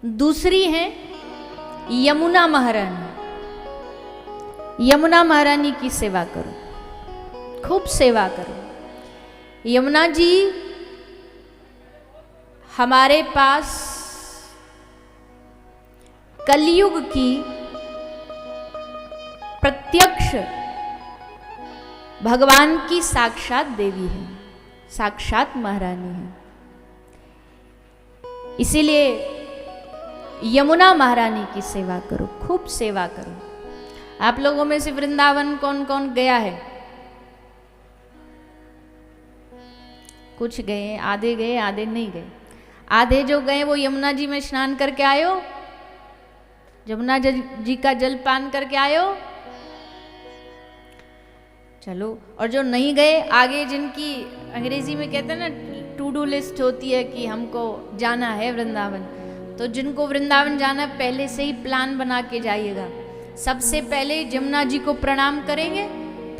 दूसरी है यमुना महारानी। यमुना महारानी की सेवा करो, खूब सेवा करो। यमुना जी हमारे पास कलयुग की प्रत्यक्ष भगवान की साक्षात देवी है, साक्षात महारानी है। इसीलिए यमुना महारानी की सेवा करो, खूब सेवा करो। आप लोगों में से वृंदावन कौन कौन गया है? कुछ गए, आधे गए, आधे नहीं गए। आधे जो गए वो यमुना जी में स्नान करके आयो, यमुना जी का जल पान करके आयो। चलो, और जो नहीं गए, आगे जिनकी अंग्रेजी में कहते हैं ना टू डू लिस्ट होती है कि हमको जाना है वृंदावन, तो जिनको वृंदावन जाना पहले से ही प्लान बना के जाइएगा। सबसे पहले यमुना जी को प्रणाम करेंगे,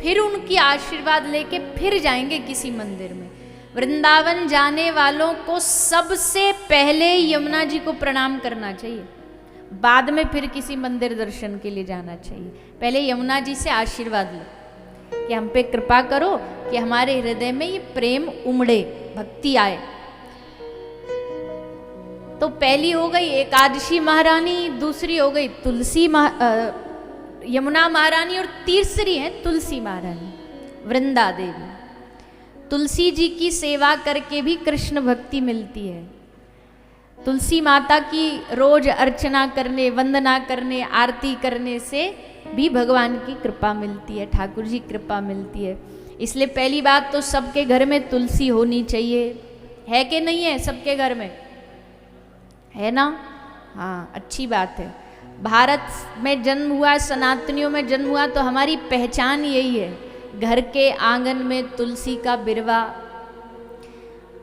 फिर उनकी आशीर्वाद लेके फिर जाएंगे किसी मंदिर में। वृंदावन जाने वालों को सबसे पहले यमुना जी को प्रणाम करना चाहिए, बाद में फिर किसी मंदिर दर्शन के लिए जाना चाहिए। पहले यमुना जी से आशीर्वाद लो कि हम पे कृपा करो कि हमारे हृदय में ये प्रेम उमड़े, भक्ति आए। तो पहली हो गई एकादशी महारानी, दूसरी हो गई यमुना महारानी, और तीसरी है तुलसी महारानी, वृंदा देवी। तुलसी जी की सेवा करके भी कृष्ण भक्ति मिलती है। तुलसी माता की रोज अर्चना करने, वंदना करने, आरती करने से भी भगवान की कृपा मिलती है, ठाकुर जी कृपा मिलती है। इसलिए पहली बात तो सबके घर में तुलसी होनी चाहिए। है कि नहीं है? सबके घर में है ना? हाँ, अच्छी बात है। भारत में जन्म हुआ, सनातनियों में जन्म हुआ, तो हमारी पहचान यही है। घर के आंगन में तुलसी का बिरवा,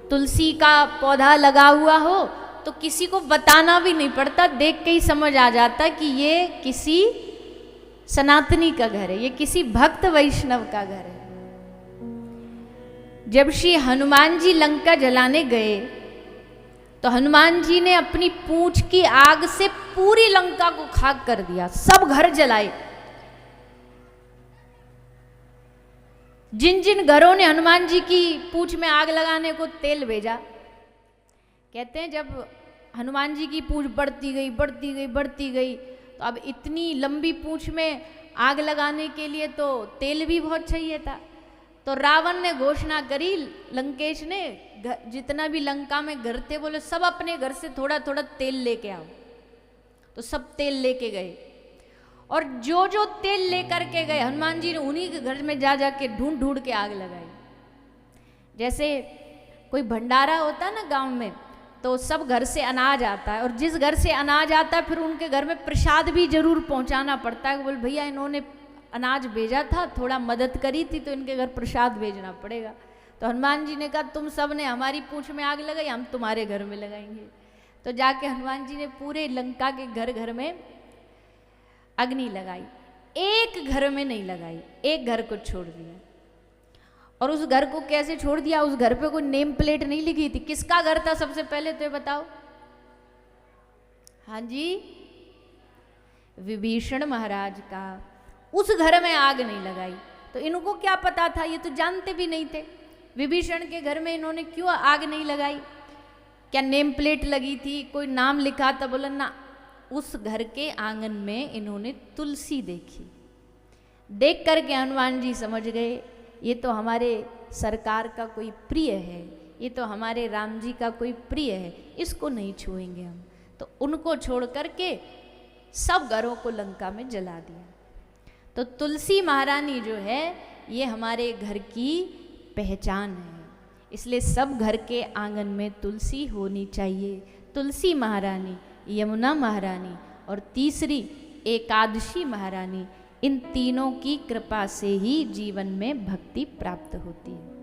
तुलसी का पौधा लगा हुआ हो तो किसी को बताना भी नहीं पड़ता, देख के ही समझ आ जाता कि ये किसी सनातनी का घर है, ये किसी भक्त वैष्णव का घर है। जब श्री हनुमान जी लंका जलाने गए तो हनुमान जी ने अपनी पूंछ की आग से पूरी लंका को खाक कर दिया, सब घर जलाए। जिन जिन घरों ने हनुमान जी की पूंछ में आग लगाने को तेल भेजा, कहते हैं जब हनुमान जी की पूंछ बढ़ती गई बढ़ती गई बढ़ती गई, तो अब इतनी लंबी पूंछ में आग लगाने के लिए तो तेल भी बहुत चाहिए था। तो रावण ने घोषणा करी, लंकेश ने, जितना भी लंका में घर थे, बोले सब अपने घर से थोड़ा थोड़ा तेल लेके आओ। तो सब तेल लेके गए, और जो जो तेल लेकर के गए हनुमान जी ने उन्हीं के घर में जा जा के ढूंढ ढूंढ के आग लगाई। जैसे कोई भंडारा होता है ना गांव में, तो सब घर से अनाज आता है, और जिस घर से अनाज आता है फिर उनके घर में प्रसाद भी जरूर पहुंचाना पड़ता है। बोल भैया इन्होंने अनाज भेजा था, थोड़ा मदद करी थी, तो इनके घर प्रसाद भेजना पड़ेगा। तो हनुमान जी ने कहा तुम सब ने हमारी पूंछ में आग लगाई, हम तुम्हारे घर में लगाएंगे। तो जाके हनुमान जी ने पूरे लंका के घर घर में अग्नि लगाई, एक घर में नहीं लगाई, एक घर को छोड़ दिया। और उस घर को कैसे छोड़ दिया? उस घर पे कोई नेम प्लेट नहीं लिखी थी। किसका घर था सबसे पहले तो ये बताओ? हाँ जी, विभीषण महाराज का। उस घर में आग नहीं लगाई। तो इनको क्या पता था? ये तो जानते भी नहीं थे। विभीषण के घर में इन्होंने क्यों आग नहीं लगाई? क्या नेम प्लेट लगी थी, कोई नाम लिखा था? बोला ना, उस घर के आंगन में इन्होंने तुलसी देखी। देख करके हनुमान जी समझ गए ये तो हमारे सरकार का कोई प्रिय है, ये तो हमारे राम जी का कोई प्रिय है, इसको नहीं छुएंगे हम। तो उनको छोड़ करके सब घरों को लंका में जला दिया। तो तुलसी महारानी जो है ये हमारे घर की पहचान है। इसलिए सब घर के आंगन में तुलसी होनी चाहिए। तुलसी महारानी, यमुना महारानी और तीसरी एकादशी महारानी, इन तीनों की कृपा से ही जीवन में भक्ति प्राप्त होती है।